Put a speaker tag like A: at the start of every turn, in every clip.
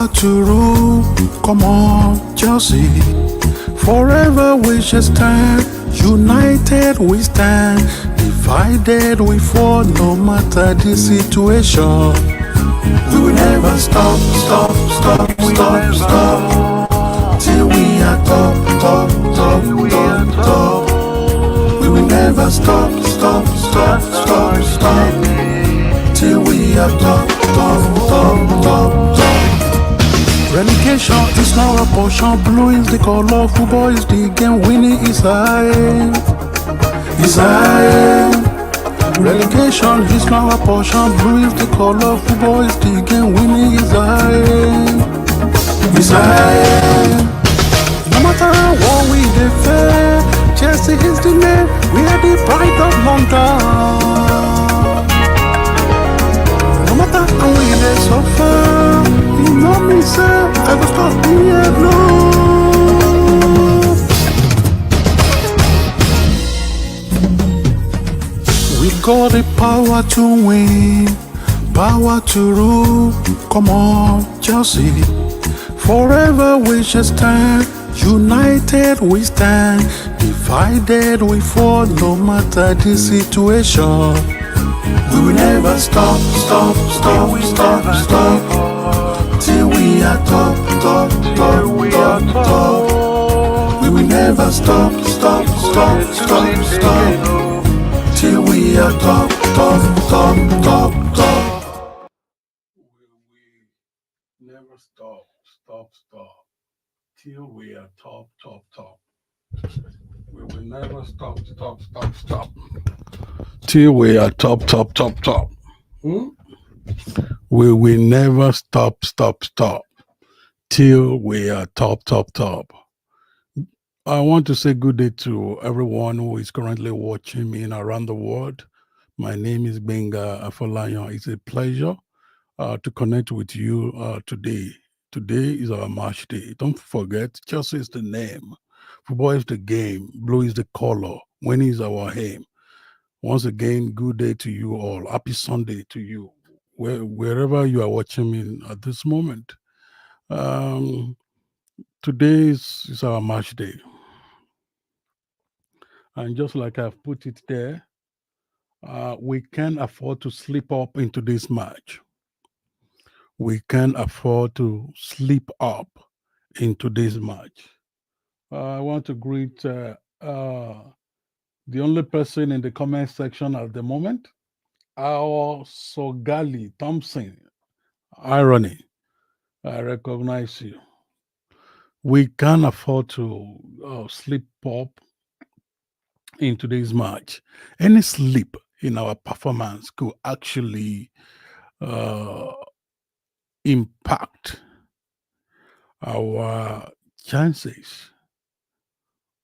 A: To rule, come on, Chelsea. Forever we shall stand, united we stand, divided we fall, no matter the situation. We will never stop, till we are top, top. We will never stop, till we are top, top. Relegation is not a portion. Blue is the color, football is the game. Winning is high. Relegation is not a portion. Blue is the color, football is the game. Winning is high. No matter what we defend, Chelsea is the name. We are the pride of London. No matter how we dey suffer, you know me say I go stop here, no. We got the power to win, power to rule. Come on, Chelsea. Forever we shall stand, united we stand, divided we fall, no matter the situation. We will never stop, till we are top. We will never stop, till we are top. We never stop, till we are top. We will never stop, till we are top. We will never stop, till we are top. I want to say good day to everyone who is currently watching me around the world. My name is Benga Afolayan. It's a pleasure to connect with you today. Today is our match day. Don't forget, Chelsea is the name, football is the game, blue is the color, winning is our aim. Once again, good day to you all. Happy Sunday to you, wherever you are watching me at this moment. Um, Today is our match day. And just like I've put it there, we can't afford to slip up into this match. We can't afford to slip up into this match. I want to greet the only person in the comment section at the moment, our Sogali Thompson. Irony, I recognize you. We can't afford to slip up in today's match. Any slip in our performance could actually uh, impact our chances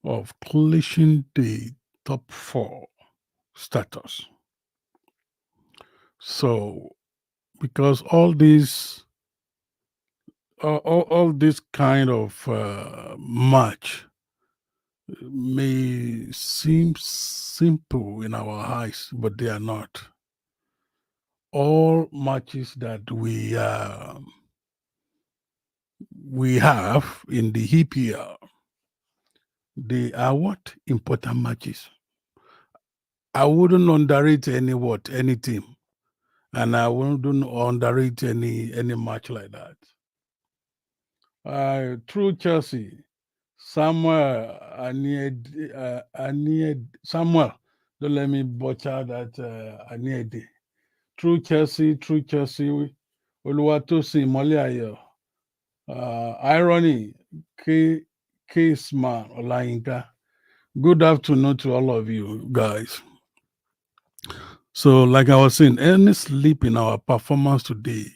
A: of clinching the top four status. So, because all this kind of match may seem simple in our eyes, but they are not. All matches that we have in the EPL, they are what important matches. I wouldn't underrate any team, and I wouldn't underrate any match like that. Through Chelsea, Samuel, don't let me butcher that Aniede. Through Chelsea, Oluwatosin Moliayo, Irony, Caseman Olayinka. Good afternoon to all of you guys. So, like I was saying, any slip in our performance today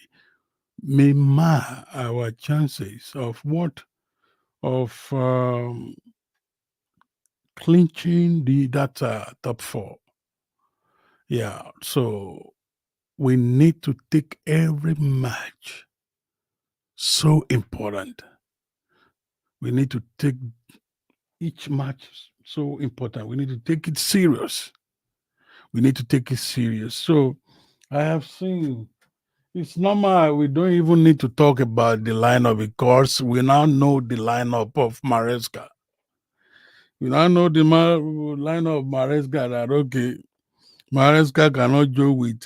A: may mar our chances of clinching that top four. Yeah, so we need to take every match so important. We need to take each match so important. We need to take it serious. So I have seen It's normal. We don't even need to talk about the lineup because we now know the lineup of Maresca. We now know the lineup of Maresca that, okay, Maresca cannot go with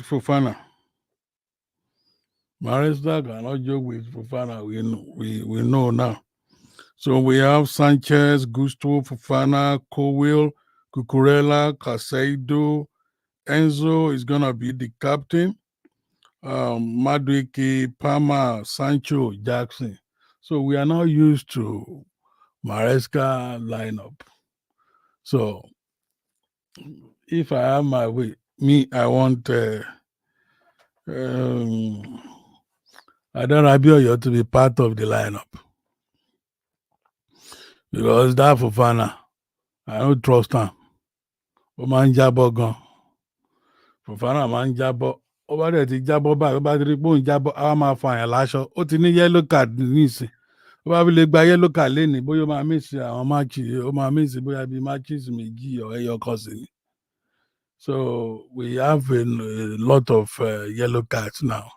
A: Fofana. Maresca cannot joke with Fofana. We know now. So we have Sanchez, Gusto, Fofana, Cowell, Cucurella, Casado. Enzo is gonna be the captain. Madueke, Palmer, Sancho, Jackson. So we are now used to Maresca lineup. So if I have my way, I want um, Adan Rabiot to be part of the lineup because that Fofana, I don't trust him. Ó máa ń jábọ́ gan. Fofana máa ń jábọ́. Ó bá dẹ̀ ti jábọ́ báyìí, ó bá ti rí pé òun jábọ́, á máa fa àyàn láṣọ. Ó ti ní yellow card nísìn. Ó bá fi lè gba yellow card lénìí, bóyá ó máa mísì àwọn máàcì, ó máa mísì bóyá bíi matches méjì or ẹyọ kan sí ni. So we have a lot of yellow cards now.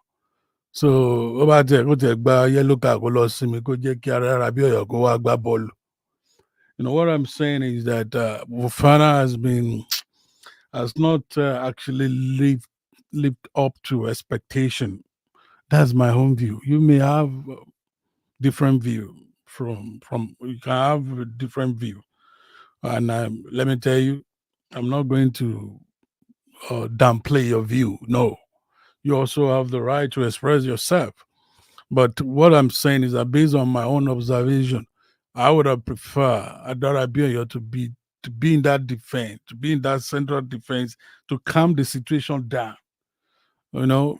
A: So ó bá tiẹ̀ kó tiẹ̀ gba yellow card kó lọ sinmi kó jẹ́ kí ara Rabiot kó wá gbá bọ́ọ̀lù. You know what I'm saying is that Fofana has not actually lived up to expectation. That's my own view. You may have different view from you can have a different view, and let me tell you, I'm not going to downplay your view. No, you also have the right to express yourself. But what I'm saying is that based on my own observation, I would have preferred Adara Bioyo to be in that defense, to be in that central defense, to calm the situation down. You know,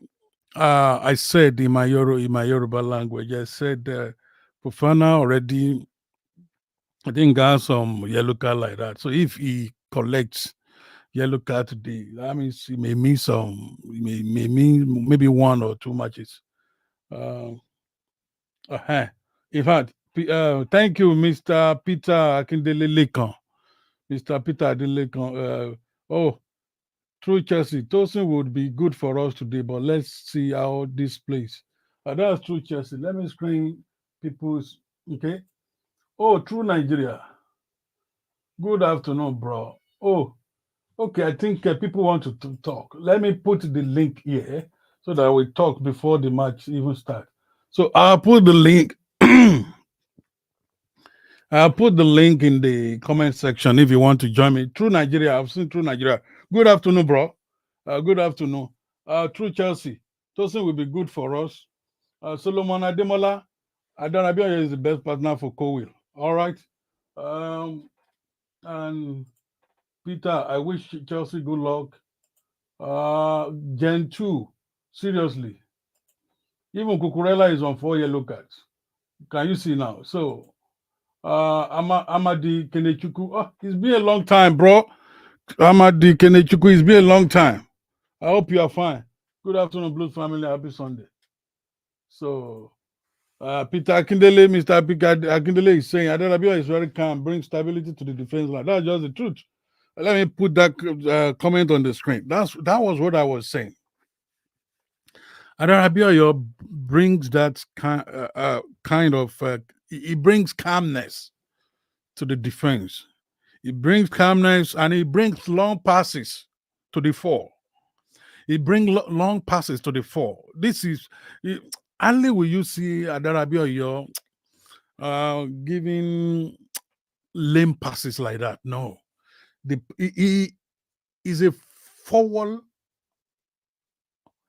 A: I said in my Yoruba language, I said Fofana already, I think, got some yellow card like that. So if he collects yellow card today, that means he may miss may mean maybe one or two matches. Uh, In fact, thank you, Mr. Peter Akindele Lekan. Mr. Peter Adelekan. Oh, through Chelsea, Tosin would be good for us today, but let's see how this plays. That's true, Chelsea. Let me screen people's. Okay. Oh, true Nigeria. Good afternoon, bro. Oh, okay. I think people want to talk. Let me put the link here so that we talk before the match even start. So I'll put the link. I'll put the link in the comment section if you want to join me. True Nigeria. I've seen True Nigeria. Good afternoon, bro. Good afternoon. True Chelsea. Tosin will be good for us. Solomon Ademola. Adanabia is the best partner for Cowell. All right. And Peter, I wish Chelsea good luck. Gen 2. Seriously. Even Cucurella is on 4 yellow cards. Can you see now? So, Amadi Kenechuku. Oh, it's been a long time, bro. Amadi Kenechuku, it's been a long time. I hope you are fine. Good afternoon, Blues family. Happy Sunday. So, Peter Akindele, Mr. Peter Akindele is saying Adelabio is very calm, brings stability to the defense line. That's just the truth. Let me put that comment on the screen. That was what I was saying. Adelabio brings that kind of he brings calmness to the defense. He brings calmness and he brings long passes to the fore. He brings long passes to the fore. This is only will you see Adarabio giving lame passes like that. No, he is a forward.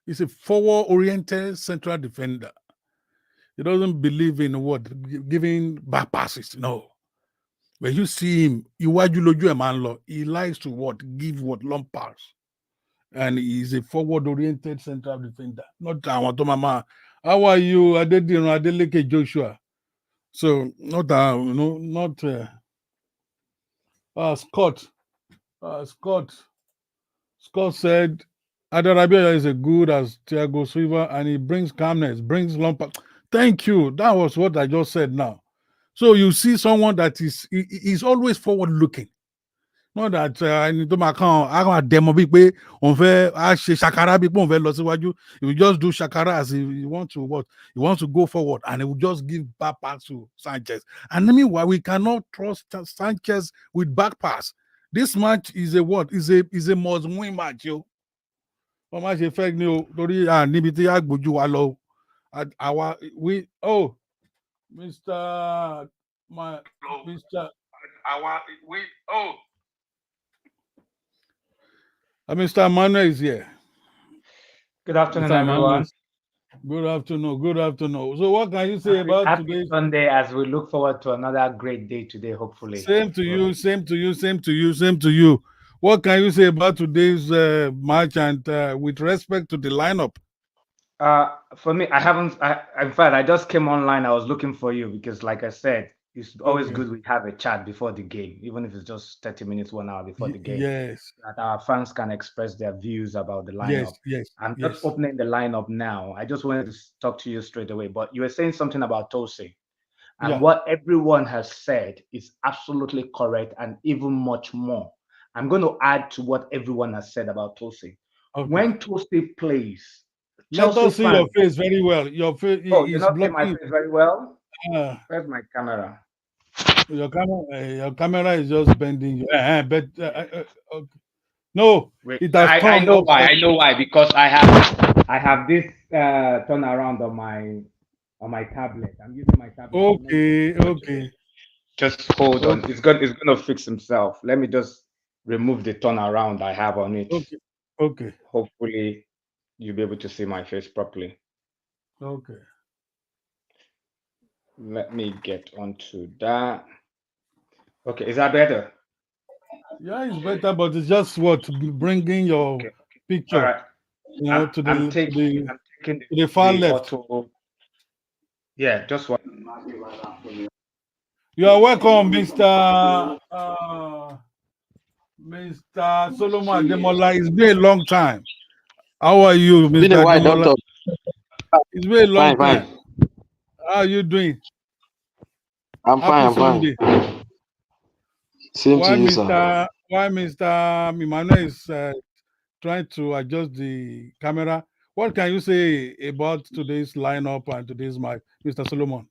A: He's a forward-oriented central defender. He doesn't believe in what giving back passes. No. When you see him, he likes to what give what long pass. And he's a forward-oriented central defender. Not Mama. How are you, Adeleke Joshua? So not not Scott. Scott said Adarabia is as good as Thiago Silva, and he brings calmness, brings long pass. Thank you. That was what I just said now. So you see someone that is always forward-looking. Not that ẹni tó máa kàn á kàn dẹmọ bíi pé òun fẹ́ á ṣe ṣàkárá bíi pé òun fẹ́ lọ síwájú. He will just do ṣàkárá as he want to what? He wants to go forward and he will just give back pass to Sanchez. And meanwhile, we cannot trust Sanchez with back pass. This match is a what? Is a must win match, yo. Wọ́n má ṣe fẹ́ ní o torí níbi tí a gbójú wa lọ. Àwa we Mr. Mr. Mr. Manuel is here.
B: Good afternoon, everyone.
A: Good afternoon. Good afternoon. So, what can you say about today?
B: Sunday, as we look forward to another great day today, hopefully.
A: Same to you. Same to you. Same to you. Same to you. What can you say about today's match and with respect to the lineup?
B: For me, in fact, I just came online. I was looking for you because, like I said, it's always good we have a chat before the game, even if it's just 30 minutes, 1 hour before the game.
A: Yes.
B: That our fans can express their views about the lineup.
A: Yes.
B: I'm just opening the lineup now. I just wanted to talk to you straight away. But you were saying something about Tosin. And what everyone has said is absolutely correct and even much more. I'm going to add to what everyone has said about Tosin. Okay. When Tosin plays,
A: let us see your face very well. Your face
B: you're not seeing my face very well? Where's my camera?
A: Your camera is just bending. But no, it has
B: I know why. I know why, because I have this turn around on my tablet. I'm using my tablet.
A: Okay.
B: Just hold on. It's gonna fix himself. Let me just remove the turnaround I have on it.
A: Okay.
B: Hopefully, you'll be able to see my face properly.
A: Okay.
B: Let me get onto that. Okay, is that better?
A: Yeah, it's better, but it's just what bringing your picture.
B: All right.
A: You know, I'm taking the far left.
B: Photo. Yeah, just one.
A: You are welcome, Mr. Solomon Ademola. It's been a long time. How are you, Mr. Ademola? It's been a long time. How are you doing?
C: I'm fine. Same to you, sir.
A: Why Mr. Emmanuel is trying to adjust the camera? What can you say about today's lineup and today's match, Mr. Solomon?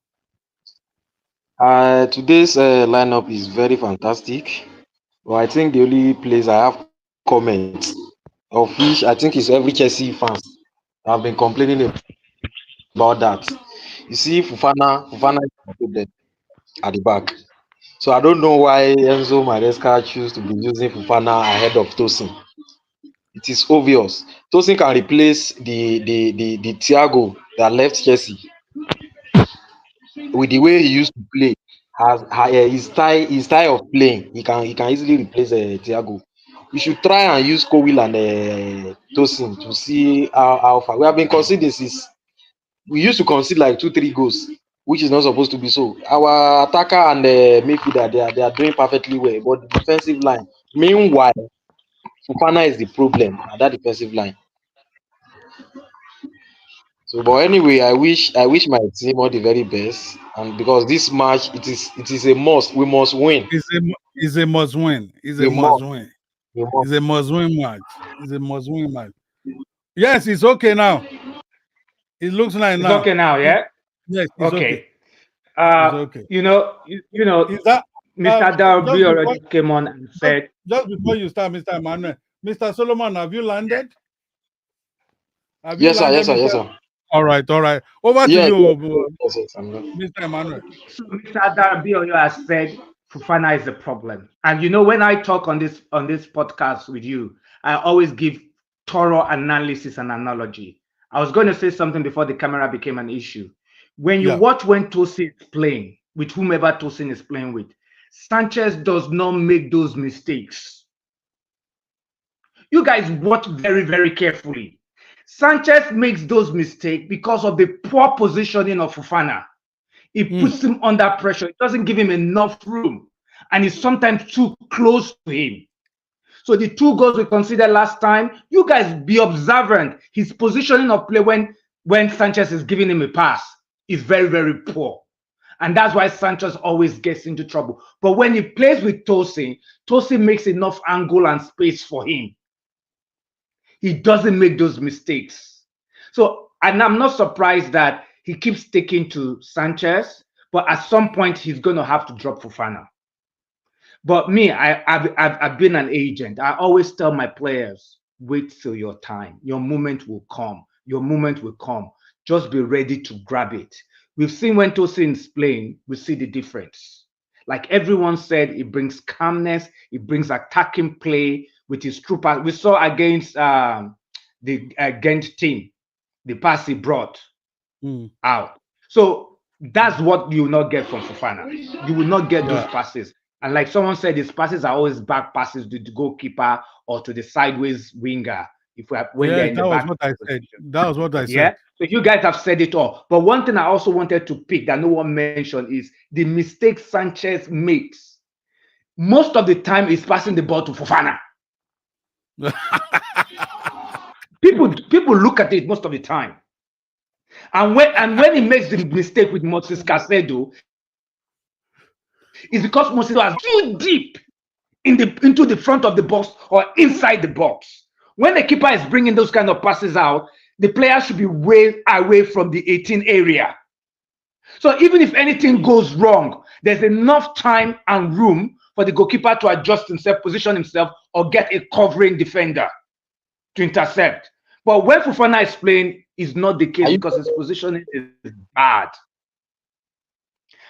C: Today's lineup is very fantastic. Well, I think the only place I have comments, of which I think is every Chelsea fans have been complaining about that. You see, Fofana is at the back. So I don't know why Enzo Maresca choose to be using Fofana ahead of Tosin. It is obvious. Tosin can replace the Thiago that left Chelsea with the way he used to play. His style of playing, he can easily replace Thiago. We should try and use Cowell and Tosin to see how far. We have been conceding this. We used to concede like 2-3 goals, which is not supposed to be so. Our attacker and midfielder, they are doing perfectly well, but the defensive line. Meanwhile, Fofana is the problem at that defensive line. So, but anyway, I wish my team all the very best, and because this match it is a must. We must win.
A: It's a must win. It's a must win. It's a must win match. It's a must win match. Yes, it's okay now. It looks like
B: it's
A: now.
B: Okay now, yeah.
A: Yes, it's okay.
B: It's okay. You know, is that, Mr. Darby already came on and said.
A: Just before you start, Mr. Emmanuel, Mr. Solomon, have you landed?
C: Yes, sir.
A: All right. Over to you, Mr. Emmanuel.
B: So Mr. Darby has said Fofana is the problem, and you know when I talk on this podcast with you, I always give thorough analysis and analogy. I was going to say something before the camera became an issue. When you watch when Tosin is playing, with whomever Tosin is playing with, Sanchez does not make those mistakes. You guys watch very, very carefully. Sanchez makes those mistakes because of the poor positioning of Fofana. It puts him under pressure. It doesn't give him enough room. And it's sometimes too close to him. So the 2 goals we considered last time, you guys be observant. His positioning of play when Sanchez is giving him a pass is very, very poor. And that's why Sanchez always gets into trouble. But when he plays with Tosin, Tosin makes enough angle and space for him. He doesn't make those mistakes. So, and I'm not surprised that he keeps sticking to Sanchez, but at some point he's going to have to drop Fofana. But me, I've been an agent. I always tell my players, wait till your time. Your moment will come. Your moment will come. Just be ready to grab it. We've seen when Tosin's playing, we see the difference. Like everyone said, it brings calmness. It brings attacking play with his true pass. We saw against the Ghent team, the pass he brought out. So that's what you will not get from Fofana. You will not get those passes. And like someone said, his passes are always back passes to the goalkeeper or to the sideways winger.
A: That was what I said. That was what I said.
B: Yeah. So you guys have said it all. But one thing I also wanted to pick that no one mentioned is the mistake Sanchez makes. Most of the time, he's passing the ball to Fofana. people look at it most of the time. And when he makes the mistake with Moses Caicedo, it's because Moses was too deep into the front of the box or inside the box. When the keeper is bringing those kind of passes out, the player should be way away from the 18 area. So even if anything goes wrong, there's enough time and room for the goalkeeper to adjust himself, position himself, or get a covering defender to intercept. But when Fofana is playing, it's not the case because his positioning is bad.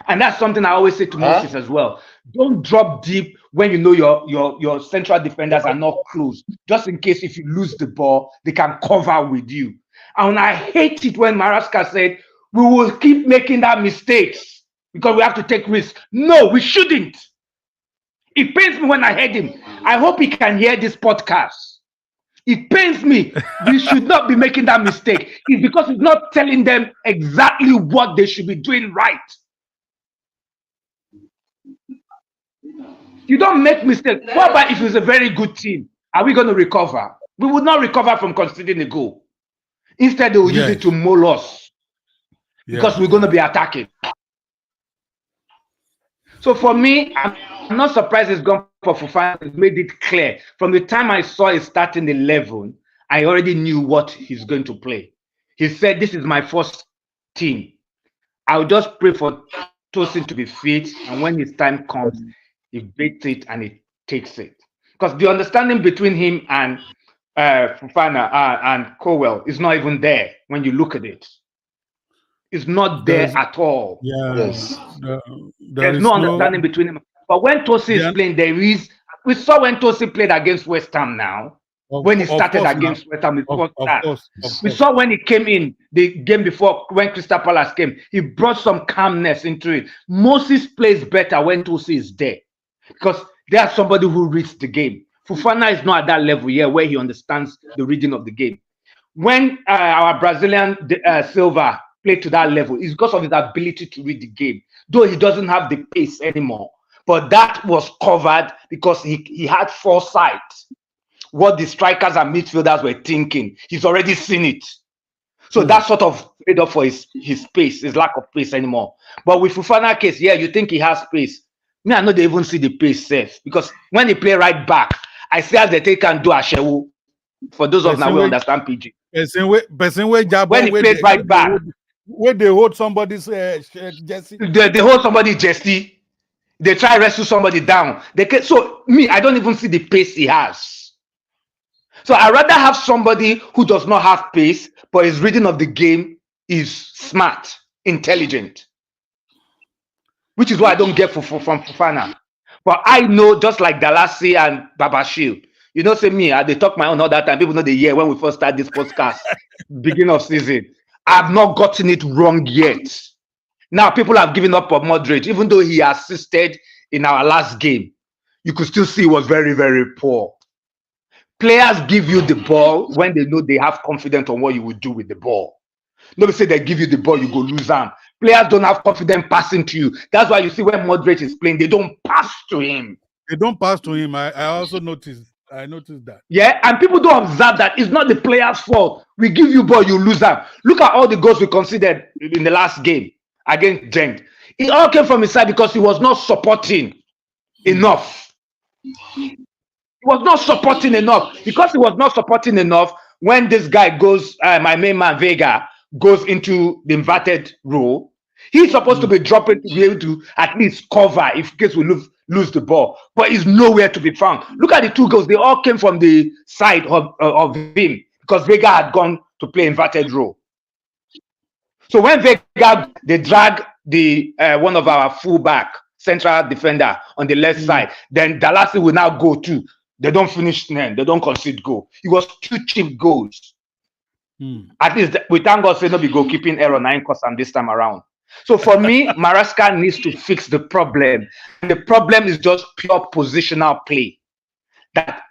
B: And that's something I always say to Moses as well. Don't drop deep when you know your central defenders are not close. Just in case if you lose the ball, they can cover with you. And I hate it when Maresca said, we will keep making that mistakes because we have to take risks. No, we shouldn't. It pains me when I heard him. I hope he can hear this podcast. It pains me. We should not be making that mistake. It's because he's not telling them exactly what they should be doing right. You don't make mistakes. What about if it's a very good team? Are we going to recover? We would not recover from conceding a goal. Instead, they will use it to maul us because we're going to be attacking. So for me, I'm not surprised it's gone for Fofana. It's made it clear. From the time I saw it starting 11, I already knew what he's going to play. He said, this is my first team. I'll just pray for Tosin to be fit, and when his time comes, he beats it and he takes it. Because the understanding between him and Fofana and Colwill is not even there when you look at it. It's not there at all.
A: Yes.
B: There's no understanding between them. But when Tosin is playing, there is. We saw when Tosin played against West Ham now. When he started against West Ham, we saw when he came in the game before, when Crystal Palace came, he brought some calmness into it. Moses plays better when Tosin is there because there's somebody who reads the game. Fofana is not at that level yet where he understands the reading of the game. When our Brazilian Silva played to that level, it's because of his ability to read the game, though he doesn't have the pace anymore. But that was covered because he had foresight. What the strikers and midfielders were thinking, he's already seen it. So that sort of made up for his pace, his lack of pace anymore. But with Fofana case, you think he has pace. Me, I know they even see the pace safe because when he play right back, I see as they take and do Ashewu. For those of now, we understand PG.
A: When
B: he plays right back,
A: when they hold somebody's jersey,
B: they hold somebody's jersey. They try to wrestle somebody down. So me, I don't even see the pace he has. So I'd rather have somebody who does not have pace, but his reading of the game is smart, intelligent. Which is what I don't get from Fofana. But I know, just like Dalasi and Babashil, you know, say me, they talk my own all that time. People know the year when we first started this podcast, beginning of season. I've not gotten it wrong yet. Now people have given up on Modric, even though he assisted in our last game. You could still see he was very, very poor. Players give you the ball when they know they have confidence on what you will do with the ball. Nobody say they give you the ball, you go lose them. Players don't have confidence passing to you. That's why you see when Modric is playing, they don't pass to him.
A: They don't pass to him. I also noticed. I noticed that.
B: Yeah, and people don't observe that. It's not the player's fault. We give you ball, you lose them. Look at all the goals we conceded in the last game. against Genk. It all came from his side because he was not supporting enough. He was not supporting enough. Because he was not supporting enough, when this guy goes, my main man Vega, goes into the inverted row, he's supposed to be dropping to be able to at least cover if case we lose the ball. But he's nowhere to be found. Look at the 2 goals. They all came from the side of him because Vega had gone to play inverted row. So when Vega, they drag the one of our fullback, central defender on the left side, then Dalasi will now go too. They don't finish then. They don't concede goal. It was 2 cheap goals. At least we thank God say no be goalkeeping error 9 cause this time around. So for me, Maresca needs to fix the problem. The problem is just pure positional play.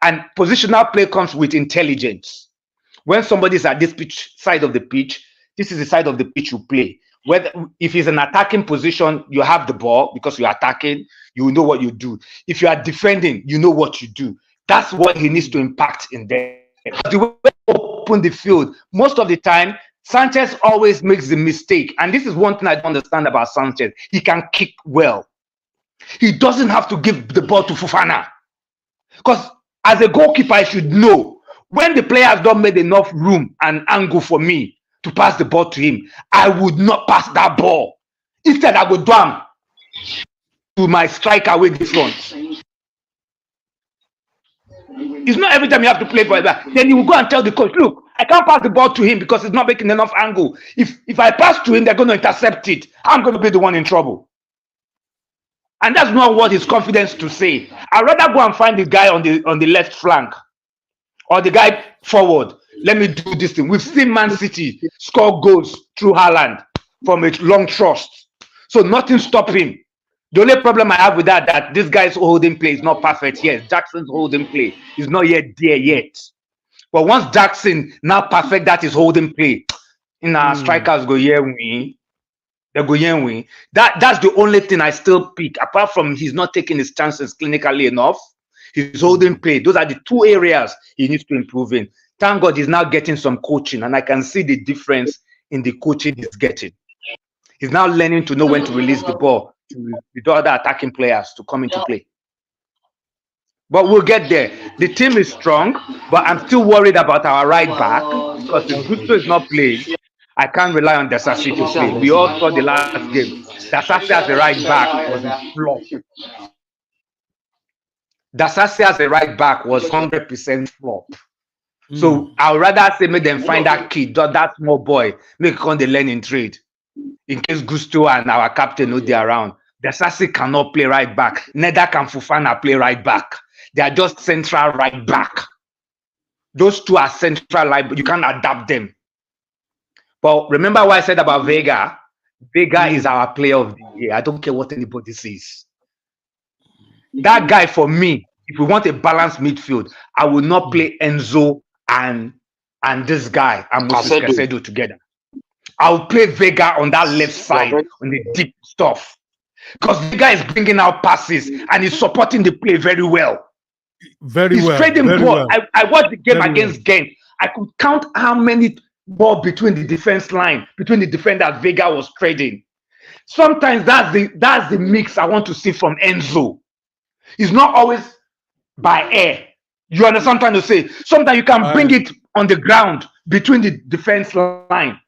B: And positional play comes with intelligence. When somebody's at this side of the pitch, this is the side of the pitch you play. Whether if it's an attacking position, you have the ball because you're attacking, you know what you do. If you are defending, you know what you do. That's what he needs to impact in there. The way you open the field, most of the time, Sanchez always makes the mistake. And this is one thing I don't understand about Sanchez. He can kick well. He doesn't have to give the ball to Fofana. Because as a goalkeeper, I should know when the player has not made enough room and angle for me to pass the ball to him, I would not pass that ball. Instead, I would down to my striker with the front. It's not every time you have to play for that. Then you will go and tell the coach, look, I can't pass the ball to him because he's not making enough angle. If I pass to him, they're going to intercept it. I'm going to be the one in trouble. And that's not what his confidence to say. I'd rather go and find the guy on the left flank or the guy forward. Let me do this thing. We've seen Man City score goals through Haaland from a long trust. So nothing stopped him. The only problem I have with that this guy's holding play is not perfect. Yes, Jackson's holding play is not yet there yet. But once Jackson now perfect that is holding play, in our strikers go yeah win. They go yeah win. That's the only thing I still pick. Apart from he's not taking his chances clinically enough, he's holding play. Those are the 2 areas he needs to improve in. Thank God he's now getting some coaching, and I can see the difference in the coaching he's getting. He's now learning to know when to release the ball to the other attacking players to come into play. But we'll get there. The team is strong, but I'm still worried about our right back because if Gusto is not playing, I can't rely on Dasasi to play. We all saw the last game. Dasasi as a right back was a flop. Dasasi as a right back was 100% flop. So I would rather say make them find that kid, that small boy, make him the learning trade. In case Gusto and our captain know they're around. Dasasi cannot play right back. Neither can Fofana play right back. They are just central right back. Those 2 are central right, but you can't adapt them. But remember what I said about Vega? Vega is our player of the year. I don't care what anybody says. That guy, for me, if we want a balanced midfield, I will not play Enzo and this guy and Moses Caicedo together. I'll play Vega on that left side on the deep stuff. Because Vega is bringing out passes and he's supporting the play very well. He's trading ball. I watched the game against Genk. I could count how many ball between the defense line, between the defenders Vega was trading. Sometimes that's the mix I want to see from Enzo. It's not always by air. You understand what I'm trying to say? Sometimes you can bring it on the ground between the defense line.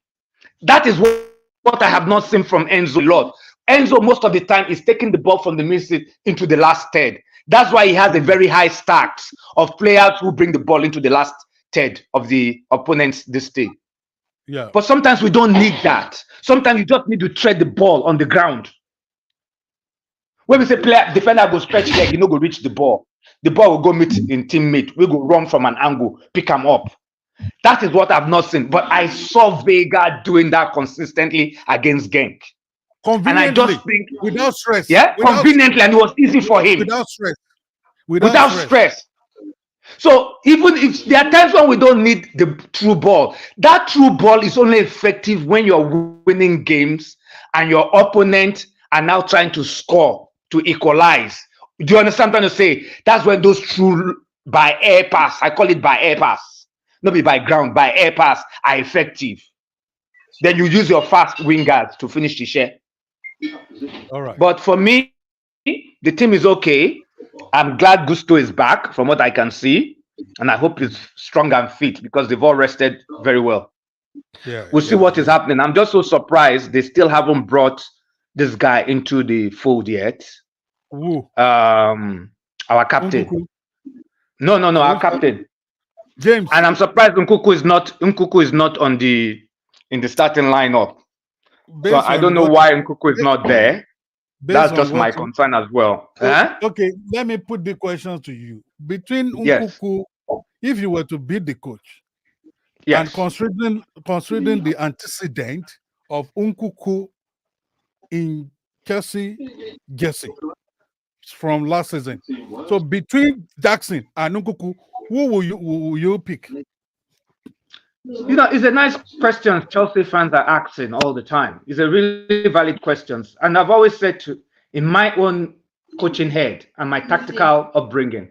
B: That is what I have not seen from Enzo a lot. Enzo, most of the time, is taking the ball from the midfield into the last third. That's why he has a very high stacks of players who bring the ball into the last third of the opponent's this thing.
A: Yeah.
B: But sometimes we don't need that. Sometimes you just need to tread the ball on the ground. When we say defender go stretch leg, you know, go reach the ball. The ball will go meet in teammate. We go run from an angle, pick him up. That is what I've not seen. But I saw Vega doing that consistently against Genk. And I just think
A: without stress.
B: Yeah, conveniently, and it was easy for him.
A: Without stress.
B: Without stress. So even if there are times when we don't need the true ball, that true ball is only effective when you're winning games and your opponent are now trying to score to equalize. Do you understand what I'm trying to say? That's when those true by air pass, I call it by air pass, not be by ground, by air pass are effective. Then you use your fast wingers to finish the share.
A: All right.
B: But for me, the team is okay. I'm glad Gusto is back from what I can see. And I hope he's strong and fit because they've all rested very well.
A: Yeah.
B: We'll see what is happening. I'm just so surprised they still haven't brought this guy into the fold yet.
A: Who?
B: Our captain.
A: Nkuku.
B: No, our
A: Which-
B: captain.
A: James.
B: And I'm surprised Nkuku is not on in the starting lineup. So
A: based
B: I
A: on
B: don't know
A: what-
B: why Nkuku is not there.
A: based
B: That's
A: on
B: just my
A: what you-
B: concern as well. Huh?
A: Okay, let me put the question to you. Between
B: Yes.
A: Nkuku, if you were to beat the coach,
B: Yes.
A: and considering the antecedent of Nkuku in Chelsea jersey from last season, so between Jackson and Nkuku, who will you pick?
B: You know, it's a nice question Chelsea fans are asking all the time. It's a really valid question. And I've always said in my own coaching head and my tactical upbringing,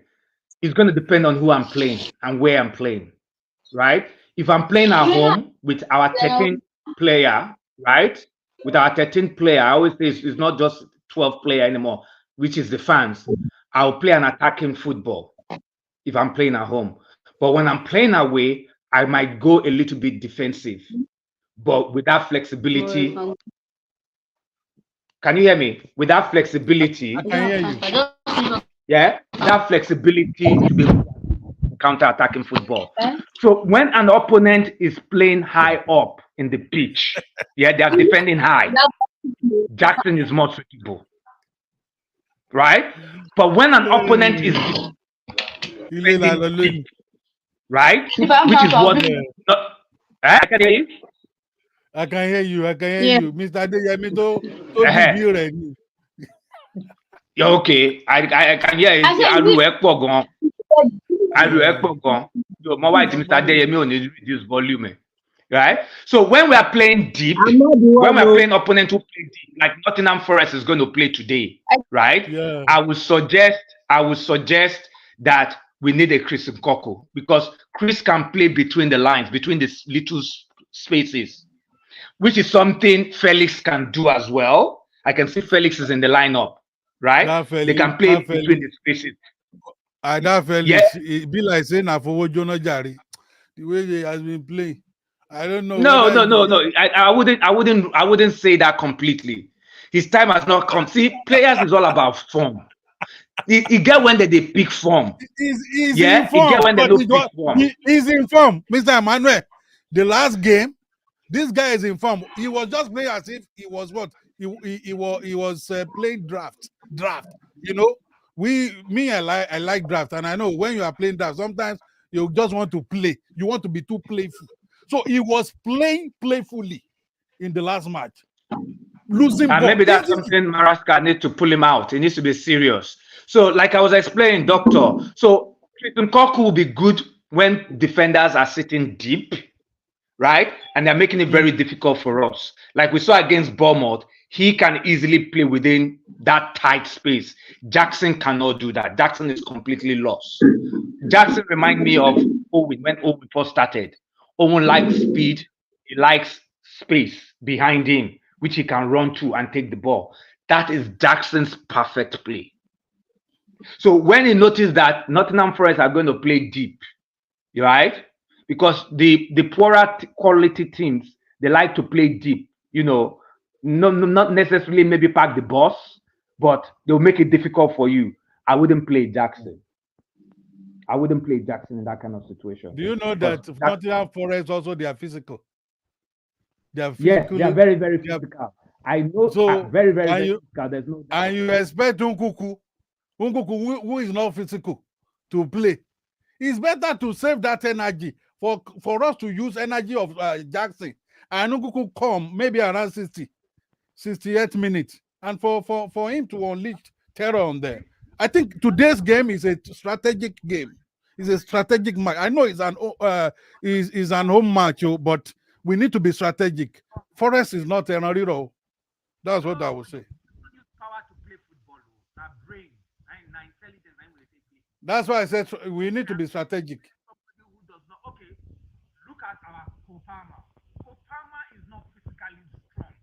B: it's going to depend on who I'm playing and where I'm playing, right? If I'm playing at home with our 13th player, right? With our 13th player, I always say it's not just 12 player anymore, which is the fans. I'll play an attacking football if I'm playing at home. But when I'm playing away, I might go a little bit defensive, but with that flexibility. Can you hear me? With that flexibility,
A: I can hear you.
B: yeah, that flexibility to be counter-attacking football. So when an opponent is playing high up in the pitch, yeah, they are defending high. Jackson is more suitable, right? But when an opponent is defending deep, right, which is what I can hear you.
A: I can hear you. I can hear
D: Yeah.
A: you, Mr. Adeyemi. To
B: Eh-heh.
A: be ready.
B: Yeah, okay, I can hear it. Ariwo pọ̀ gan. Ariwo pọ̀ gan. So my wife, Mr. Adeyemi, only reduce volume, right? So when we are playing deep, when we are playing opponent who play deep, like Nottingham Forest is going to play today, right?
A: Yeah.
B: I would suggest that we need a Chris Nkoko because Chris can play between the lines, between the little spaces, which is something Felix can do as well. I can see Felix is in the lineup, right? They can play between the spaces.
A: That Felix,
B: Yeah.
A: it be like saying Jonah Jari. The way he has been playing, I don't know.
B: No.
A: whether
B: I wouldn't say that completely. His time has not come. See, players is all about form. He get when they pick form.
A: He's
B: Yeah, he get when they
A: but
B: don't pick form.
A: he's informed, Mr. Emmanuel. The last game, this guy is informed. He was just playing as if he was what he was playing draft. You know, I like draft, and I know when you are playing draft, sometimes you just want to play. You want to be too playful. So he was playing playfully in the last match, losing ball.
B: Maybe that's something Maraska needs to pull him out. He needs to be serious. So, like I was explaining, Doctor, so Nkoku will be good when defenders are sitting deep, right? And they're making it very difficult for us. Like we saw against Bournemouth, he can easily play within that tight space. Jackson cannot do that. Jackson is completely lost. Jackson reminds me of Owen when Owen first started. Owen likes speed. He likes space behind him, which he can run to and take the ball. That is Jackson's perfect play. So when he noticed that Nottingham Forest are going to play deep, right? Because the poorer quality teams, they like to play deep, you know, not necessarily maybe pack the boss, but they'll make it difficult for you. I wouldn't play Jackson. I wouldn't play Jackson in that kind of situation.
A: Do you know that Nottingham Forest also they are physical? They are
B: yes, they are very, very physical. I know,
A: so
B: very, very, very physical. There's no.
A: And you expect Nkuku, who is not physical, to play. It's better to save that energy for us to use energy of Jackson and Nkuku come maybe around 68 minutes, and for him to unleash terror on there. I think today's game is a strategic game. It's a strategic match. I know it's an home match, but we need to be strategic. Forest is not an hero. That's what I would say. That's why I said we need to be strategic.
B: Okay, look at our Kopama. Kopama is not physically strong.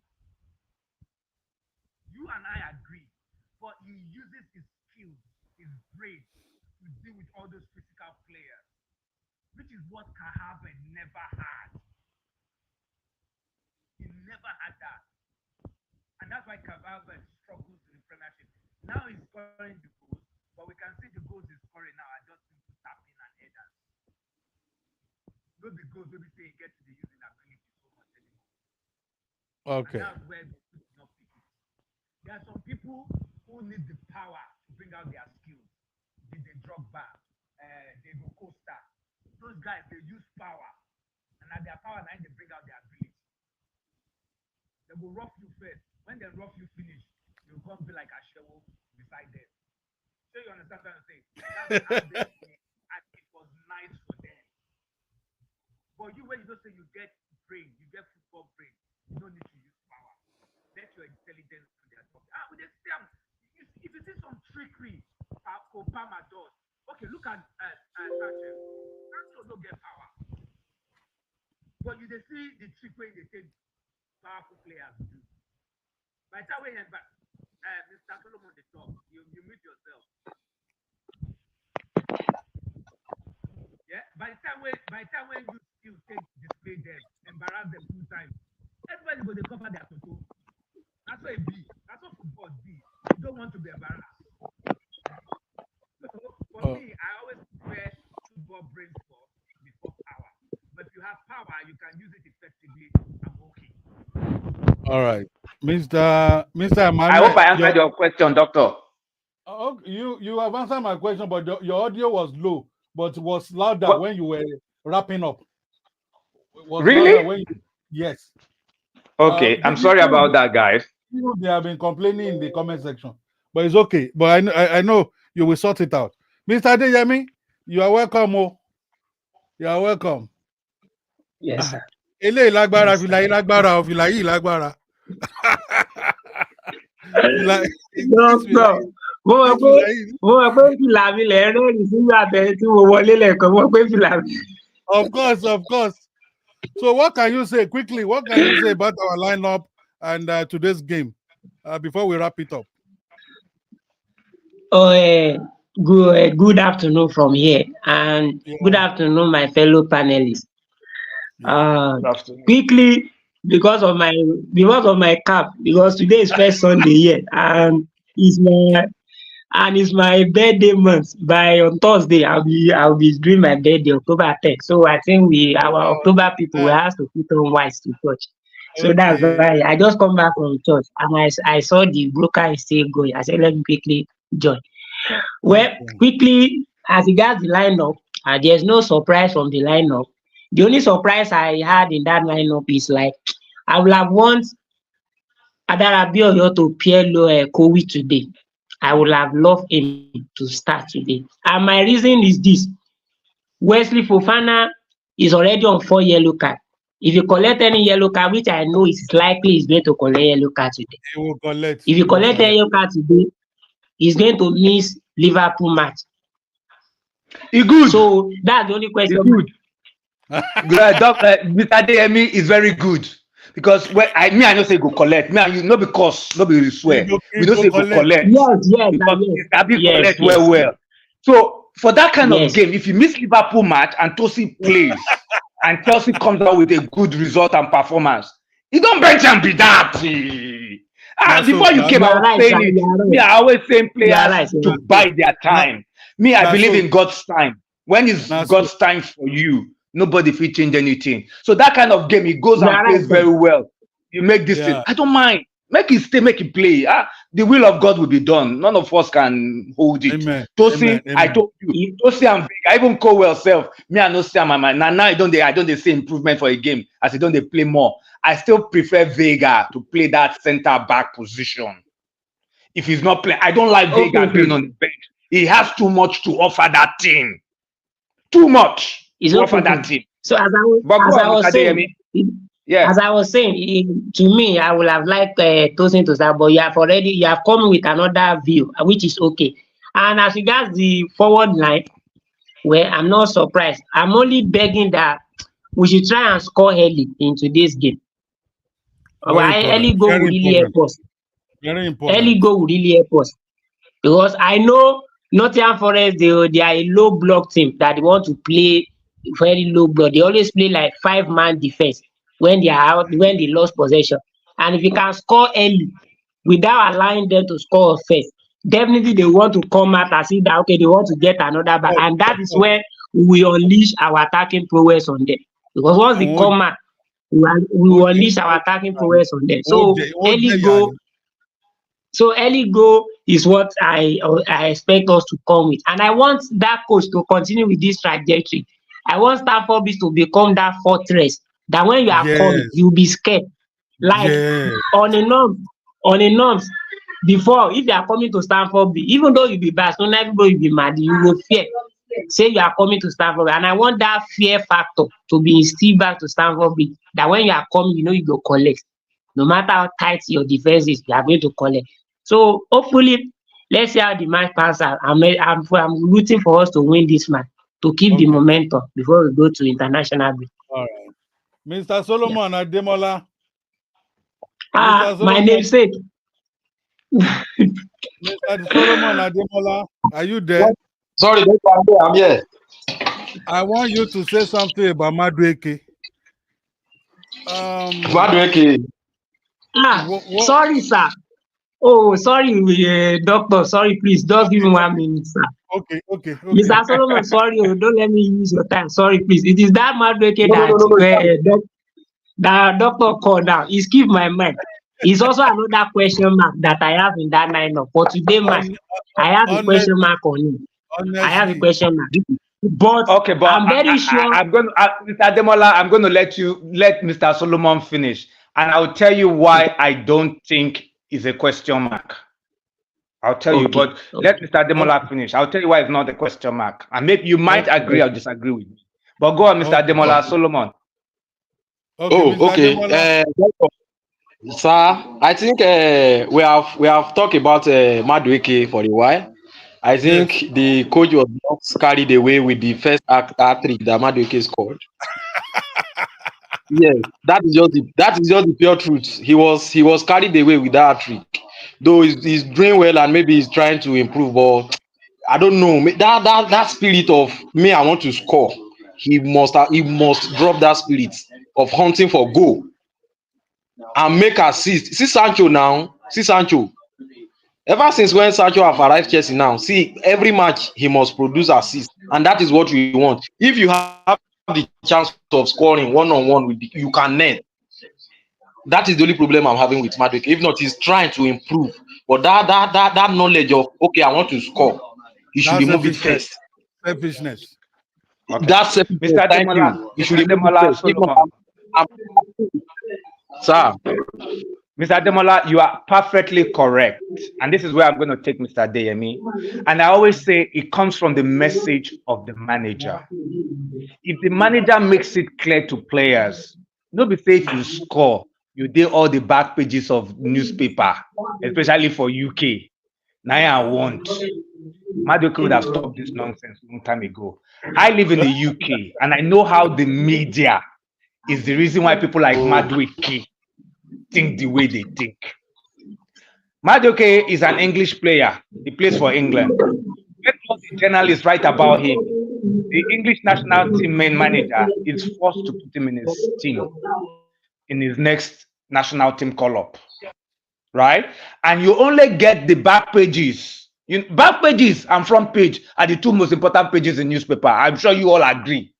D: his skills, his brain to deal with all those physical players, which is what Kahave never had. He never had that. And that's why Kahave struggles in the Premiership. Now he's scoring the goals, but we can see the goals he's scoring now are just simple tapping and headers. Not the goals maybe say he gets to the using ability so much anymore.
A: Okay.
D: And that's where they do not pick it. There are some people who need the power to bring out their skills. Did they Drogba, Diego Costa. Those guys, they use power. And at their power, now they bring out their ability. They will rough you first. When they rough you finish, you'll come be like a shovel beside them. So you understand what I'm saying? That's how they and it was nice for them. But you, when you don't say you get brain, you get football brain, you don't need to use power. Let your intelligence do their job. With the same, if you see some trickery, Kopama does. Okay, look at Sanchez. Sanchez don't get power. But you see the trickery they take powerful players do. By the time we end back, Mr. Solomon the talk, you mute yourself. Yeah, by the time when you take display them, embarrass them 2 times, everybody go to cover their toto. That's what it be. That's what football be. You don't want to be embarrassed. So for me, I always prefer football brain sport before power. But if you have power, you can use it effectively. I'm okay.
A: All right, Mr. Emmanuel.
B: I hope I answered your question, Doctor.
A: Oh, you have answered my question, but your audio was low, but was louder when you were wrapping up.
B: Really?
A: Yes.
B: Okay, I'm sorry about that, guys.
A: They have been complaining in the comment section, but it's okay. But I know you will sort it out. Mr. Adeyemi, you are welcome. Oh. You are welcome.
E: Yes, sir.
A: Ele lágbára, fìlà yìí lágbára, fìlà yìí lágbára.
E: Doctor, mo mọ̀ pé fìlà mi lẹ̀ rẹ́rìn sígbà tí mo wọlé lẹ́ẹ̀kan, mo mọ̀ pé fìlà mi.
A: Of course. So what can you say quickly? What can you say about our lineup and today's game before we wrap it up?
E: Good afternoon from here, and good afternoon, my fellow panelists. Quickly, because of my cap, because today is first Sunday here, and it's my birthday month. On Thursday, I'll be doing my birthday, October 10th. So I think our October people will have to put on white to church. So that's why I just come back from church and I saw the broker is still going. I said, let me quickly join. Well, quickly, as regards the lineup, there's no surprise from the lineup. The only surprise I had in that lineup is like I would have want Adarabioyo to pair Kowi today. I would have loved him to start today. And my reason is this. Wesley Fofana is already on 4 yellow cards. If you collect any yellow card, which I know is likely he's going to collect yellow card today.
A: He will collect.
E: If you collect a yellow card today, he's going to miss Liverpool match.
B: He's good.
E: So that's the only question.
B: He's good. Mr. Adeyemi is very good. Because I know say go collect. Me and you, not because nobody swear. We don't say go collect.
E: Yes.
B: Because collect well. So for that kind of game, if you miss Liverpool match and Tosin plays and Chelsea comes out with a good result and performance, you don't bench and be that. Before you came, I was saying it. Me, I always saying players to buy their time. Me, I believe in God's time. When it's God's time for you, nobody will change anything. So that kind of game, he goes and plays very well. You make this thing. I don't mind. Make it stay, make it play. The will of God will be done. None of us can hold it. Tosin, I told you, Tosin and Vega, even Cowell self, me I know see my mind. Now I don't see improvement for a game as I don't they play more. I still prefer Vega to play that center back position. If he's not playing, I don't like Vega being on the bench. He has too much to offer that team. Too much to offer that team.
E: So as I was saying, to me, I would have liked Tosin to start, but you have come with another view, which is okay. And as regards the forward line, well, I'm not surprised. I'm only begging that we should try and score early in today's game. Early goal will really help us.
A: Very important.
E: Early goal will really help us. because I know Nottingham Forest, they are a low block team that they want to play very low block. They always play like 5-man defense when they are out, when they lost possession. And if you can score early without allowing them to score first, definitely they want to come out and see that okay, they want to get another back, and that is where we unleash our attacking prowess on them. Because once they come out, we will unleash our attacking prowess on them. So early goal is what I expect us to come with, and I want that coach to continue with this trajectory. I want Stamford Bridge to become that fortress that when you are coming, you'll be scared. Like on a norms, before, if you are coming to Stamford Bridge, even though you be bad, so not everybody will be mad, you will fear. Say you are coming to Stamford Bridge, and I want that fear factor to be instilled back to Stamford Bridge, that when you are coming, you know you go collect. No matter how tight your defense is, you are going to collect. So hopefully, let's see how the match passes out. I'm rooting for us to win this match, to keep the momentum before we go to international break.
F: All right. Mr. Solomon Ademola.
E: My namesake.
F: Mr. Solomon Ademola, are you there?
C: Sorry, I'm here.
F: I want you to say something about Madueke.
C: Madueke.
E: Sorry, sir. Oh, sorry, doctor. Sorry, please, just give me 1 minute, sir.
F: Okay.
E: Mr. Solomon, sorry, don't let me use your time. Sorry, please. It is that Madueke that doctor called now. He skipped my mind. It's also another question mark that I have in that lineup. For today match, I have a question mark on him. I have a question mark. But I'm very sure.
B: Mr. Ademola, I'm going to let Mr. Solomon finish, and I'll tell you why I don't think it's a question mark. I'll tell you, but let Mr. Ademola finish. I'll tell you why it's not a question mark. And maybe you might agree or disagree with me. But go on, Mr. Ademola. Solomon.
C: Sir, I think we have talked about Madueke for a while. I think the coach was not carried away with the first hat-trick that Madueke scored. Yes, that is just the pure truth. He was carried away with that hat-trick. Though he's doing well and maybe he's trying to improve, but I don't know. That spirit of me, I want to score. He must drop that spirit of hunting for goal and make assist. See Sancho. Ever since when Sancho have arrived Chelsea now, see every match he must produce assist, and that is what we want. If you have the chance of scoring one-on-one with you can net. That is the only problem I'm having with Madueke. If not, he's trying to improve, but that knowledge of I want to score, he should remove it first.
F: Selfishness.
C: That's Mr. Thank you. You should remove it first. Sir.
B: Mr. Ademola, you are perfectly correct. And this is where I'm going to take Mr. Adeyemi. And I always say it comes from the message of the manager. If the manager makes it clear to players, don't be say if you score, you did all the back pages of newspaper, especially for UK. Now I want. Madueke would have stopped this nonsense a long time ago. I live in the UK and I know how the media is the reason why people like Madueke think the way they think. Madueke is an English player. He plays for England. Let all the journalists write about him. The English national team main manager is forced to put him in his team, in his next national team call-up. Right? And you only get the back pages. Back pages and front page are the two most important pages in newspaper. I'm sure you all agree.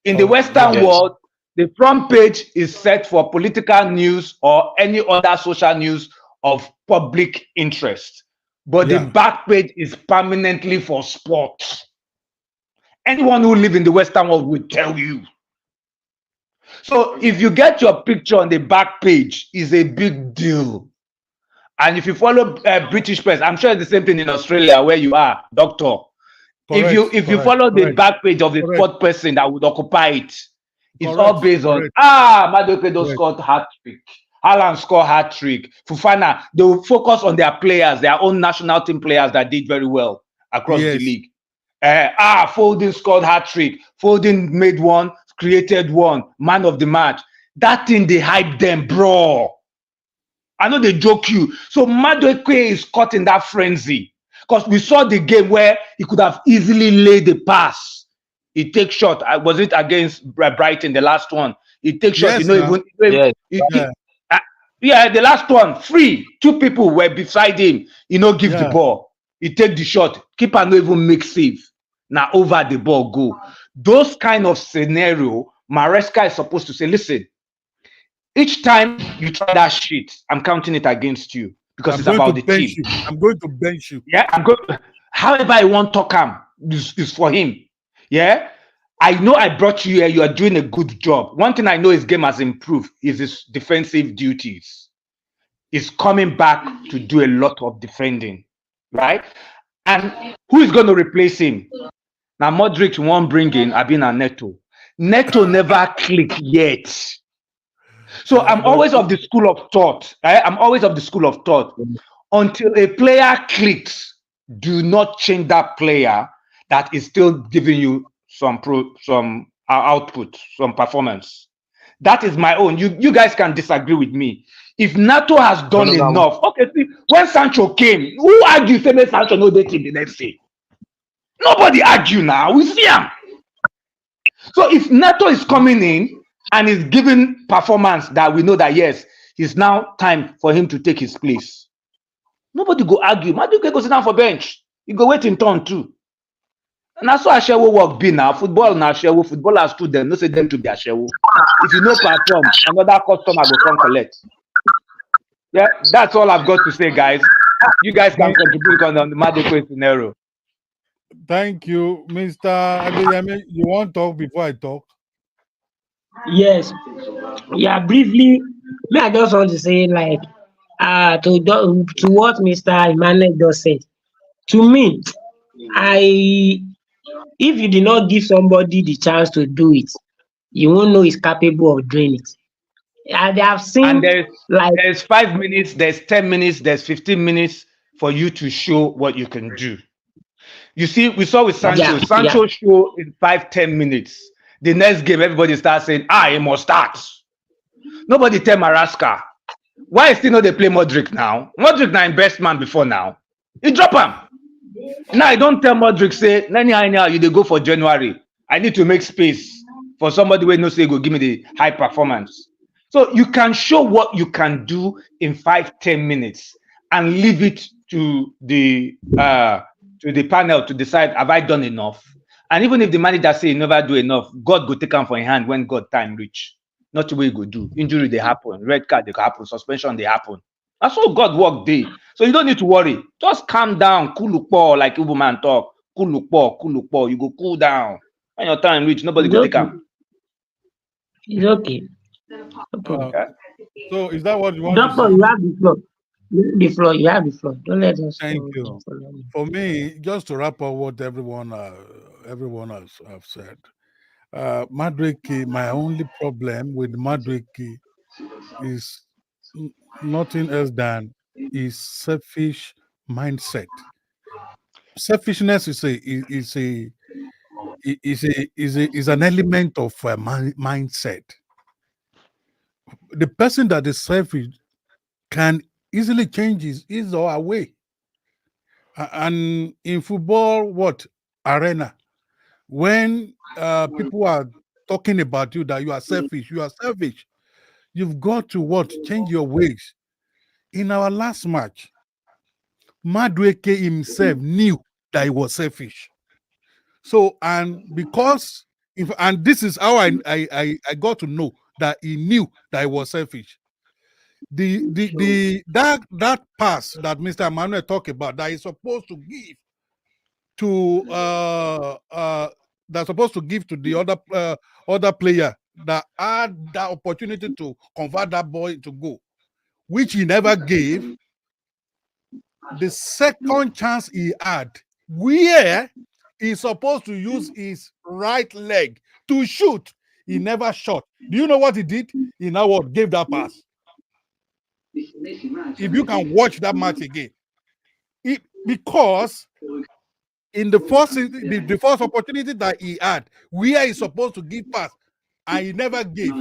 B: In the Western world, the front page is set for political news or any other social news of public interest. But the back page is permanently for sports. Anyone who lives in the Western world will tell you. So if you get your picture on the back page, it's a big deal. And if you follow British press, I'm sure it's the same thing in Australia where you are, doctor. If you follow the back page of the sport person that would occupy it, it's all based on Madueke don't score hat-trick. Haaland score hat-trick. Fofana, they will focus on their players, their own national team players that did very well across the league. Foden scored hat-trick. Foden made one, created one, man of the match. That thing they hype them, bro. I know they joke you. So Madueke is caught in that frenzy. Because we saw the game where he could have easily laid the pass. He takes shot. Was it against Brighton, the last one? He takes shot.
F: Yes, now.
C: Yes.
B: Yeah, the last one, free. 2 people were beside him. Give the
F: Yeah.
B: ball. He take the shot. Keeper no even make save. Now over the ball go. Those kind of scenario, Maresca is supposed to say, listen, each time you try that shit, I'm counting it against you because
F: I'm
B: it's
F: going
B: about
F: to
B: the
F: bench
B: team.
F: you. I'm going to bench you.
B: Yeah, I'm good. However, I want to come is for him. Yeah, I know I brought you here. You are doing a good job. One thing I know his game has improved is his defensive duties. He's coming back to do a lot of defending, right? And who is going to replace him? Now, Modric won't bring in Abina Neto. Neto never clicked yet. So I'm always of the school of thought. Right? I'm always of the school of thought. Until a player clicks, do not change that player that is still giving you some output, some performance. That is my own. You guys can disagree with me. If Nato has done enough, okay. See, when Sancho came, who argued say make Sancho no date the next day? Nobody argue now. We see him. So if Nato is coming in and is giving performance that we know that yes, it's now time for him to take his place. Nobody go argue. Maduke go sit down for bench. He go wait in turn too. And that's why Ashewo work be now. Football now Ashewo. Footballers to them. No say them to be Ashewo. If you no perform, another customer will come collect. Yeah, that's all I've got to say, guys. You guys can contribute on the Maduke scenario.
F: Thank you, Mr. Adeyemi. You want to talk before I talk?
E: Yes. Yeah, briefly, I just want to say, like, to what Mr. Emmanuel just said. To me, if you do not give somebody the chance to do it, you won't know he's capable of doing it. And they have seen,
B: And
E: like,
B: there's 5 minutes, there's 10 minutes, there's 15 minutes for you to show what you can do. You see, we saw with Sancho.
E: Yeah,
B: Sancho show in 5-10 minutes. The next game, everybody starts saying, he must start. Nobody tell Maresca. Why is still not they play Modric now? Modric now best man before now. You drop him. Now I don't tell Modric, say, anyhow, you they go for January. I need to make space for somebody who no say go give me the high performance. So you can show what you can do in 5-10 minutes and leave it to the panel to decide, have I done enough? And even if the manager say he never do enough, God go take him for a hand when God time reach. Not the way he go do. Injury they happen, red card they happen, suspension they happen. That's how God work day. So you don't need to worry. Just calm down, cool like Uberman talk. Cool. You go cool down. When your time reach, nobody go take him.
E: It's okay.
F: So is that what you want
E: Doctor,
F: to say?
E: you have the floor. You have the floor. Don't let us.
F: Thank you. For me, just to wrap up what everyone has said, Madueke, my only problem with Madueke is nothing else than his selfish mindset. Selfishness is an element of mindset. The person that is selfish can easily change his or her way. And in football, arena, when people are talking about you that you are selfish, you've got to change your ways. In our last match, Madueke himself knew that he was selfish. So, and this is how I got to know that he knew that he was selfish. That pass that Mr. Emmanuel talked about that he's supposed to give to the other player that had that opportunity to convert that ball to goal, which he never gave. The second chance he had, where he's supposed to use his right leg to shoot, he never shot. Do you know what he did? He now gave that pass. If you can watch that match again, because in the first opportunity that he had, where he's supposed to give pass, and he never gave,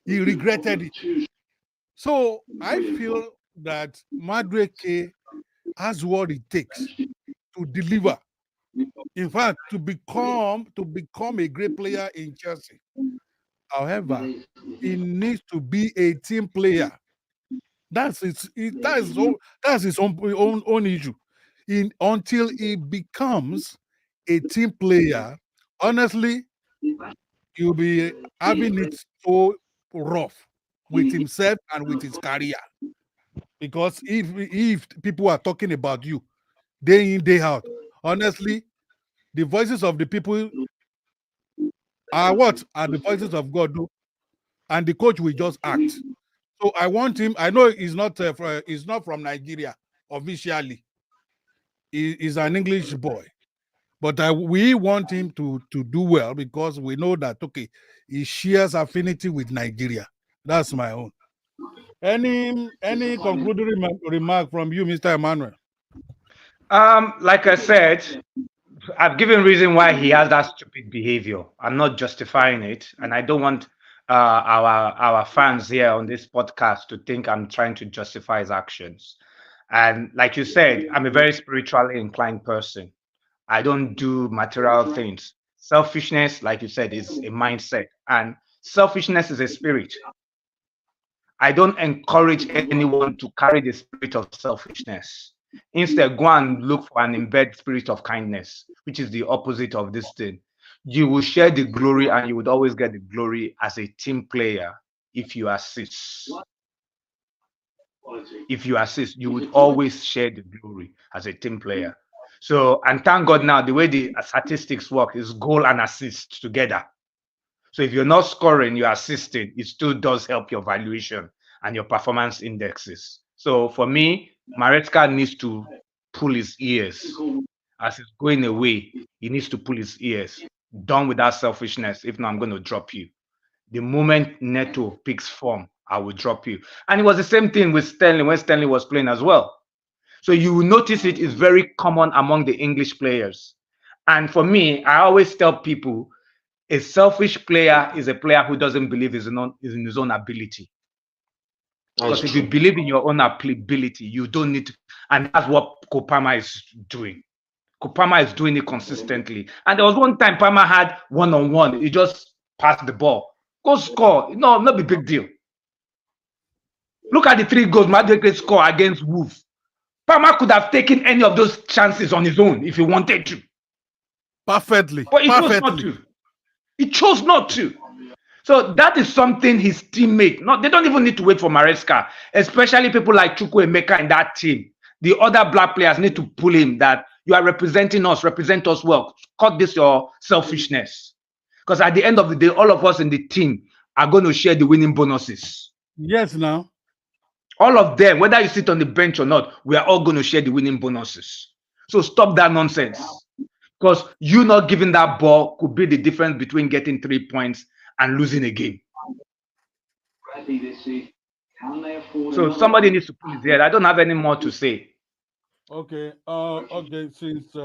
F: he regretted it. So I feel that Madueke has what it takes to deliver. In fact, to become a great player in Chelsea. However, he needs to be a team player. That's his own issue. Until he becomes a team player, honestly, he'll be having it so rough with himself and with his career. Because if people are talking about you day in, day out, honestly, the voices of the people are what? Are the voices of God, and the coach will just act. So I want him. I know he's not from Nigeria officially. He's an English boy, but we want him to do well because we know that he shares affinity with Nigeria. That's my own. Any concluding remark from you, Mr. Emmanuel?
B: Like I said, I've given reason why he has that stupid behavior. I'm not justifying it, and I don't want our fans here on this podcast to think I'm trying to justify his actions. And like you said, I'm a very spiritually inclined person. I don't do material things. Selfishness, like you said, is a mindset, and selfishness is a spirit. I don't encourage anyone to carry the spirit of selfishness. Instead, go and look for an embedded spirit of kindness, which is the opposite of this thing. You will share the glory, and you would always get the glory as a team player if you assist. If you assist, you would always share the glory as a team player. So, and thank God now, the way the statistics work is goal and assist together. So if you're not scoring, you're assisting, it still does help your valuation and your performance indexes. So for me, Maresca needs to pull his ears. As he's going away, he needs to pull his ears. Done with that selfishness. If not, I'm going to drop you. The moment Neto picks form, I will drop you. And it was the same thing with Sterling when Sterling was playing as well. So you will notice it is very common among the English players. And for me, I always tell people, a selfish player is a player who doesn't believe in his own ability. Because if you believe in your own ability, you don't need to. And that's what Kopama is doing. Kopama is doing it consistently. And there was one time Palmer had one-on-one. He just passed the ball. Go score. No, not a big deal. Look at the 3 goals Madueke scored against Wolves. Palmer could have taken any of those chances on his own if he wanted to.
F: Perfectly.
B: But he chose not to. He chose not to. So that is something his teammate, they don't even need to wait for Maresca, especially people like Chukwuemeka in that team. The other black players need to pull him that you are representing us, represent us well. Cut this your selfishness. Because at the end of the day, all of us in the team are going to share the winning bonuses.
F: Yes, now.
B: All of them, whether you sit on the bench or not, we are all going to share the winning bonuses. So stop that nonsense. Because you not giving that ball could be the difference between getting 3 points and losing a game. So somebody needs to pull his head. I don't have any more to say.
F: Okay. Since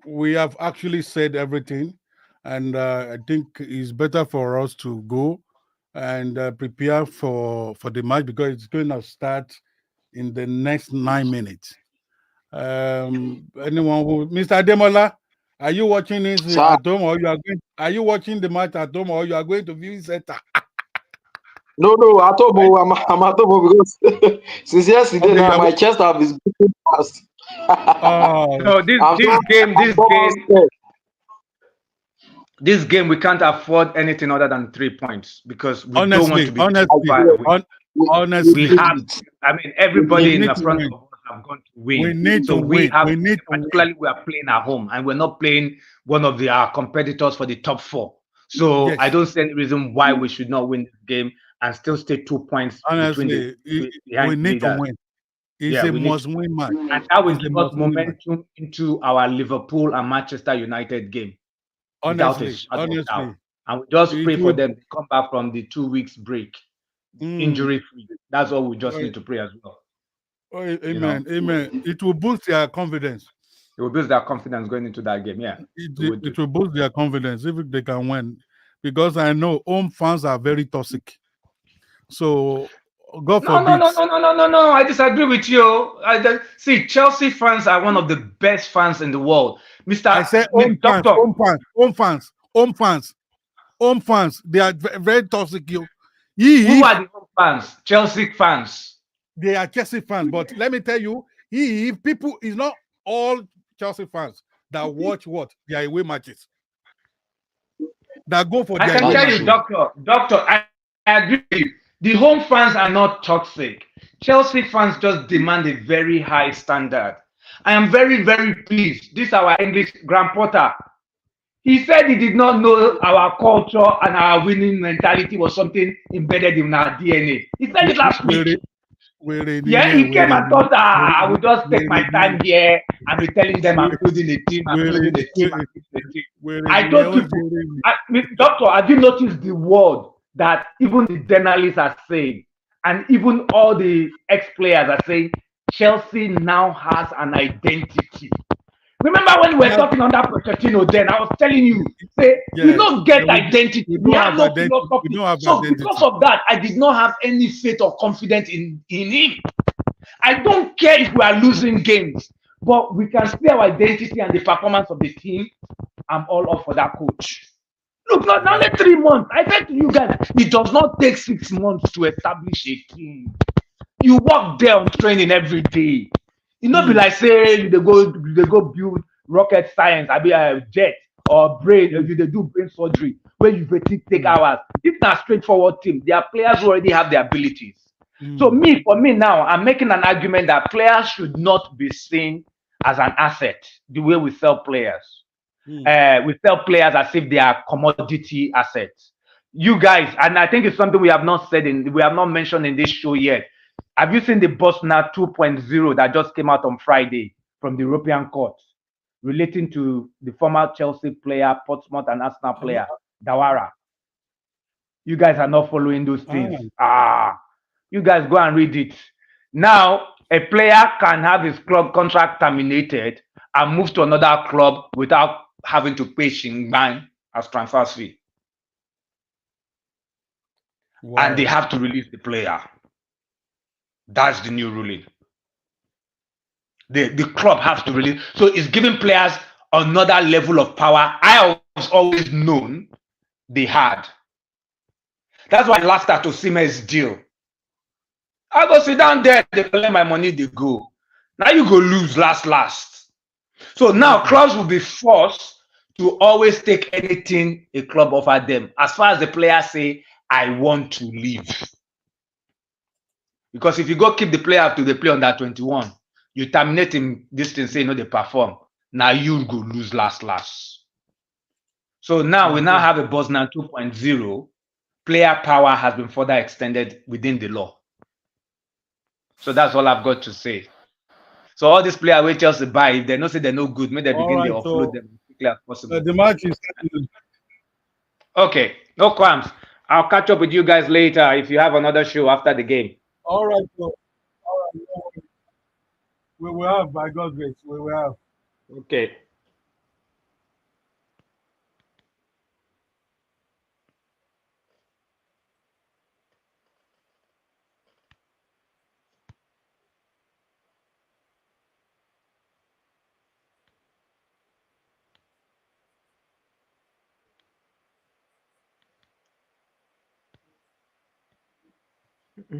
F: we have actually said everything, and I think it's better for us to go and prepare for the match because it's going to start in the next 9 minutes. Mr. Ademola, are you watching this at home, or are you watching the match at home, or you are going to view center?
C: No, at home. I'm at home because since yesterday now my chest have is beating fast.
B: No, this game we can't afford anything other than 3 points because we don't want to be honestly. Everybody in the front of us have gone to win.
F: We need to win.
B: Particularly we are playing at home and we're not playing one of our competitors for the top 4. So yes. I don't see any reason why we should not win this game and still stay 2 points.
F: Honestly, we need to win. It's a must-win match.
B: And that will give us momentum into our Liverpool and Manchester United game.
F: Honestly.
B: And we just pray for them to come back from the 2 weeks break, injury-free. That's all we just need to pray as well.
F: Oh, amen. Amen. It will boost their confidence.
B: It will boost their confidence going into that game. Yeah.
F: It will boost their confidence if they can win. Because I know home fans are very toxic. So God
B: No, no,
F: forbid.
B: no, no, no, no, no, no. I disagree with you. See, Chelsea fans are one of the best fans in the world.
F: I say
B: Doctor,
F: home fans. They are very toxic.
B: who
F: He,
B: are the home fans? Chelsea fans.
F: they are Chelsea fans, but let me tell you, people is not all Chelsea fans that watch their away matches. That go for
B: I
F: their
B: can
F: away
B: tell
F: matches.
B: you, Doctor, I agree with you. The home fans are not toxic. Chelsea fans just demand a very high standard. I am very, very pleased. This is our English Graham Potter. He said he did not know our culture and our winning mentality was something embedded in our DNA. He said it last week. Yeah, he came and thought, I will just take my time here and be telling them I'm building a team, I'm building a team, I'm building a team. I told people, Doctor, have you noticed the word that even the journalists are saying, and even all the ex-players are saying, Chelsea now has an identity. Remember when we were talking under Pochettino then, I was telling you, say, we don't get identity. We have no philosophy. So because of that, I did not have any faith or confidence in him. I don't care if we are losing games, but we can see our identity and the performance of the team. I'm all up for that coach. Look, not only 3 months. I said to you guys, it does not take 6 months to establish a team. You work there on training every day. You know, be like say they go build rocket science, I be a jet or brain, or they do brain surgery where you take hours. It's not a straightforward team. Their players already have the abilities. So for me now, I'm making an argument that players should not be seen as an asset the way we sell players. We sell players as if they are commodity assets. You guys, and I think it's something we have not mentioned in this show yet. Have you seen the Bosnia 2.0 that just came out on Friday from the European Court relating to the former Chelsea player, Portsmouth and Arsenal player, Dawara? You guys are not following those things. You guys go and read it. Now, a player can have his club contract terminated and move to another club without having to pay Shingbang as transfer fee. Wow. And they have to release the player. That's the new ruling. The club has to release. So it's giving players another level of power I was always known they had. That's why I laughed at Osimhen's deal. I go sit down there, they collect my money, they go. Now you go lose last. So now clubs will be forced to always take anything a club offer them. As far as the players say, I want to leave. Because if you go keep the player up to the play on that 21, you terminate him this thing, say they perform. Now you go lose last. So now we now have a Bosnia 2.0. Player power has been further extended within the law. So that's all I've got to say. So all these players we Chelsea buy, if they know say they're no good, maybe they begin to offload them as quickly as possible.
F: The match is
B: okay, no qualms. I'll catch up with you guys later if you have another show after the game.
F: All right, so we will have, by God's grace, we will have.
B: Okay. Mm-hmm.